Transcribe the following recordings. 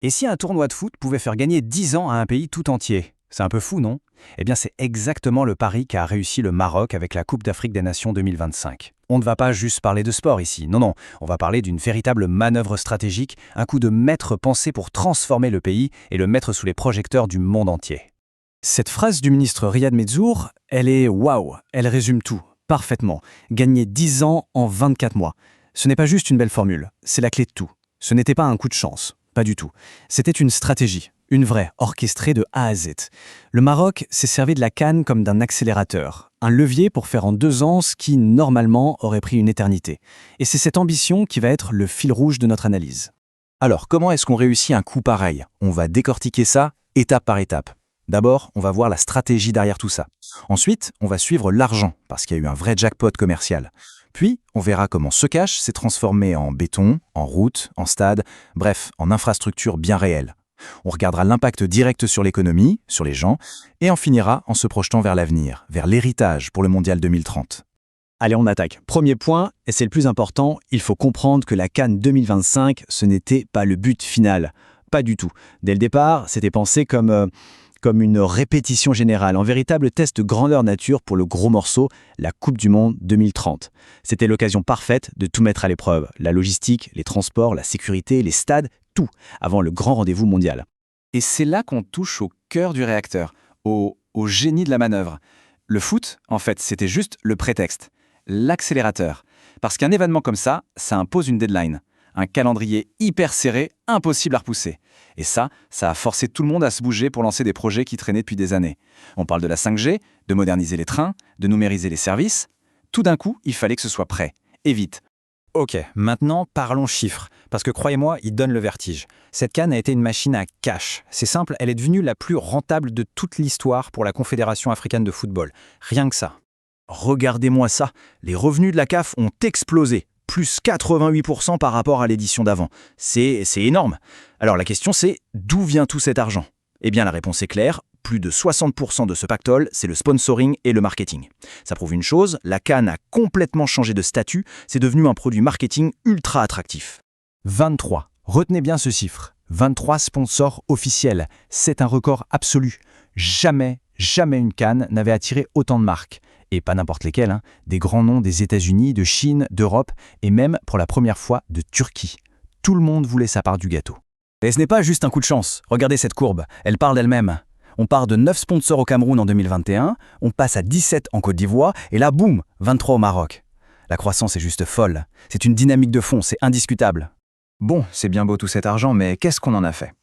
Et si un tournoi de foot pouvait faire gagner 10 ans à un pays tout entier? C'est un peu fou, non? Eh bien, c'est exactement le pari qu'a réussi le Maroc avec la Coupe d'Afrique des Nations 2025. On ne va pas juste parler de sport ici, non, non, on va parler d'une véritable manœuvre stratégique, un coup de maître pensé pour transformer le pays et le mettre sous les projecteurs du monde entier. Cette phrase du ministre Riyad Mezzour, elle est waouh, elle résume tout, parfaitement. Gagner 10 ans en 24 mois. Ce n'est pas juste une belle formule, c'est la clé de tout. Ce n'était pas un coup de chance, pas du tout. C'était une stratégie, une vraie, orchestrée de A à Z. Le Maroc s'est servi de la CAN comme d'un accélérateur, un levier pour faire en 2 ans ce qui, normalement, aurait pris une éternité. Et c'est cette ambition qui va être le fil rouge de notre analyse. Alors, comment est-ce qu'on réussit un coup pareil? On va décortiquer ça étape par étape. D'abord, on va voir la stratégie derrière tout ça. Ensuite, on va suivre l'argent, parce qu'il y a eu un vrai jackpot commercial. Puis, on verra comment ce cash s'est transformé en béton, en route, en stade, bref, en infrastructure bien réelle. On regardera l'impact direct sur l'économie, sur les gens, et on finira en se projetant vers l'avenir, vers l'héritage pour le Mondial 2030. Allez, on attaque. Premier point, et c'est le plus important, il faut comprendre que la CAN 2025, ce n'était pas le but final. Pas du tout. Dès le départ, c'était pensé comme une répétition générale, un véritable test grandeur nature pour le gros morceau, la Coupe du Monde 2030. C'était l'occasion parfaite de tout mettre à l'épreuve, la logistique, les transports, la sécurité, les stades, tout, avant le grand rendez-vous mondial. Et c'est là qu'on touche au cœur du réacteur, au génie de la manœuvre. Le foot, en fait, c'était juste le prétexte, l'accélérateur. Parce qu'un événement comme ça impose une deadline. Un calendrier hyper serré, impossible à repousser. Et ça a forcé tout le monde à se bouger pour lancer des projets qui traînaient depuis des années. On parle de la 5G, de moderniser les trains, de numériser les services. Tout d'un coup, il fallait que ce soit prêt. Et vite. Ok, maintenant parlons chiffres, parce que croyez-moi, il donne le vertige. Cette CAN a été une machine à cash. C'est simple, elle est devenue la plus rentable de toute l'histoire pour la Confédération africaine de football. Rien que ça. Regardez-moi ça, les revenus de la CAF ont explosé. Plus 88% par rapport à l'édition d'avant. C'est énorme. Alors la question c'est, d'où vient tout cet argent? Eh bien la réponse est claire, plus de 60% de ce pactole, c'est le sponsoring et le marketing. Ça prouve une chose, la CAN a complètement changé de statut, c'est devenu un produit marketing ultra attractif. 23. Retenez bien ce chiffre. 23 sponsors officiels. C'est un record absolu. Jamais une CAN n'avait attiré autant de marques. Et pas n'importe lesquels, hein. Des grands noms des États-Unis, de Chine, d'Europe et même pour la première fois de Turquie. Tout le monde voulait sa part du gâteau. Et ce n'est pas juste un coup de chance. Regardez cette courbe, elle parle d'elle-même. On part de 9 sponsors au Cameroun en 2021, on passe à 17 en Côte d'Ivoire et là, boum, 23 au Maroc. La croissance est juste folle. C'est une dynamique de fond, c'est indiscutable. Bon, c'est bien beau tout cet argent, mais qu'est-ce qu'on en a fait?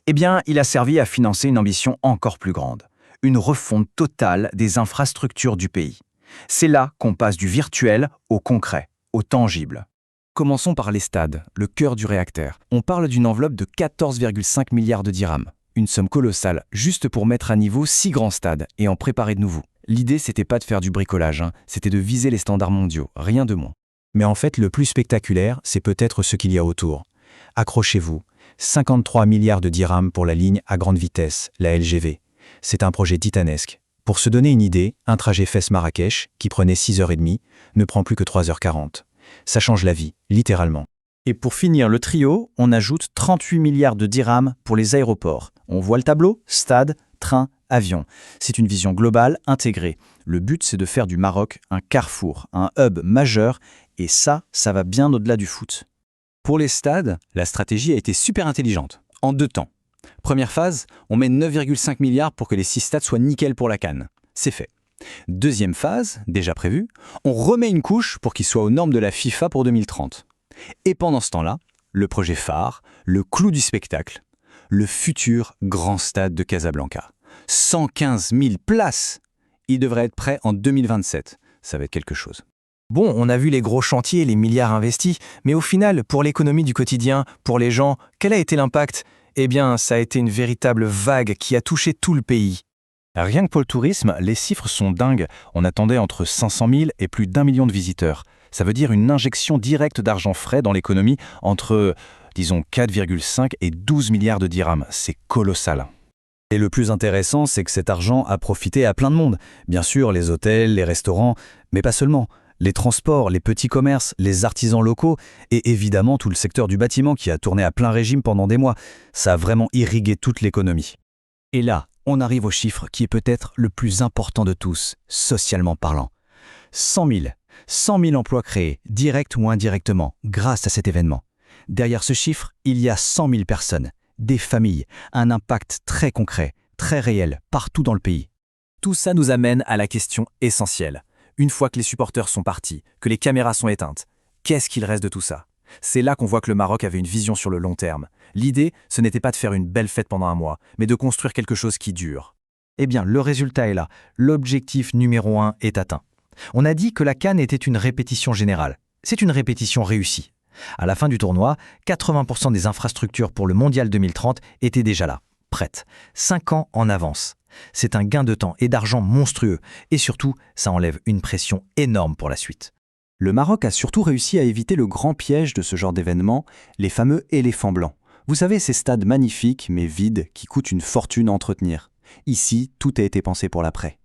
Eh bien, il a servi à financer une ambition encore plus grande. Une refonte totale des infrastructures du pays. C'est là qu'on passe du virtuel au concret, au tangible. Commençons par les stades, le cœur du réacteur. On parle d'une enveloppe de 14,5 milliards de dirhams. Une somme colossale, juste pour mettre à niveau 6 grands stades et en préparer de nouveaux. L'idée, c'était pas de faire du bricolage, c'était de viser les standards mondiaux, rien de moins. Mais en fait, le plus spectaculaire, c'est peut-être ce qu'il y a autour. Accrochez-vous, 53 milliards de dirhams pour la ligne à grande vitesse, la LGV. C'est un projet titanesque. Pour se donner une idée, un trajet Fès-Marrakech, qui prenait 6h30, ne prend plus que 3h40. Ça change la vie, littéralement. Et pour finir le trio, on ajoute 38 milliards de dirhams pour les aéroports. On voit le tableau, stade, train, avion. C'est une vision globale, intégrée. Le but, c'est de faire du Maroc un carrefour, un hub majeur, et ça va bien au-delà du foot. Pour les stades, la stratégie a été super intelligente, en 2 temps. Première phase, on met 9,5 milliards pour que les 6 stades soient nickel pour la CAN. C'est fait. Deuxième phase, déjà prévue, on remet une couche pour qu'ils soient aux normes de la FIFA pour 2030. Et pendant ce temps-là, le projet phare, le clou du spectacle, le futur grand stade de Casablanca. 115 000 places! Il devrait être prêt en 2027. Ça va être quelque chose. Bon, on a vu les gros chantiers, les milliards investis, mais au final, pour l'économie du quotidien, pour les gens, quel a été l'impact? Eh bien, ça a été une véritable vague qui a touché tout le pays. Rien que pour le tourisme, les chiffres sont dingues. On attendait entre 500 000 et plus d'1 million de visiteurs. Ça veut dire une injection directe d'argent frais dans l'économie entre, disons, 4,5 et 12 milliards de dirhams. C'est colossal. Et le plus intéressant, c'est que cet argent a profité à plein de monde. Bien sûr, les hôtels, les restaurants, mais pas seulement. Les transports, les petits commerces, les artisans locaux et évidemment tout le secteur du bâtiment qui a tourné à plein régime pendant des mois. Ça a vraiment irrigué toute l'économie. Et là, on arrive au chiffre qui est peut-être le plus important de tous, socialement parlant. 100 000. 100 000 emplois créés, directs ou indirectement, grâce à cet événement. Derrière ce chiffre, il y a 100 000 personnes, des familles, un impact très concret, très réel, partout dans le pays. Tout ça nous amène à la question essentielle. Une fois que les supporters sont partis, que les caméras sont éteintes, qu'est-ce qu'il reste de tout ça? C'est là qu'on voit que le Maroc avait une vision sur le long terme. L'idée, ce n'était pas de faire une belle fête pendant un mois, mais de construire quelque chose qui dure. Eh bien, le résultat est là. L'objectif numéro 1 est atteint. On a dit que la CAN était une répétition générale. C'est une répétition réussie. À la fin du tournoi, 80% des infrastructures pour le Mondial 2030 étaient déjà là, prêtes. 5 ans en avance. C'est un gain de temps et d'argent monstrueux. Et surtout, ça enlève une pression énorme pour la suite. Le Maroc a surtout réussi à éviter le grand piège de ce genre d'événement, les fameux éléphants blancs. Vous savez, ces stades magnifiques mais vides qui coûtent une fortune à entretenir. Ici, tout a été pensé pour l'après.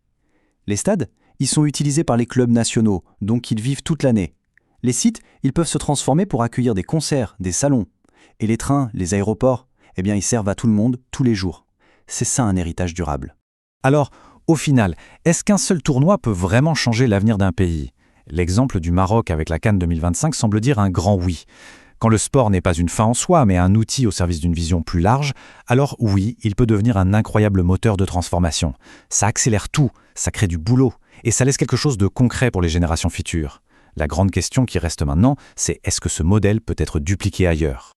Les stades, ils sont utilisés par les clubs nationaux, donc ils vivent toute l'année. Les sites, ils peuvent se transformer pour accueillir des concerts, des salons. Et les trains, les aéroports, eh bien ils servent à tout le monde, tous les jours. C'est ça un héritage durable. Alors, au final, est-ce qu'un seul tournoi peut vraiment changer l'avenir d'un pays? L'exemple du Maroc avec la CAN 2025 semble dire un grand oui. Quand le sport n'est pas une fin en soi, mais un outil au service d'une vision plus large, alors oui, il peut devenir un incroyable moteur de transformation. Ça accélère tout, ça crée du boulot, et ça laisse quelque chose de concret pour les générations futures. La grande question qui reste maintenant, c'est est-ce que ce modèle peut être dupliqué ailleurs?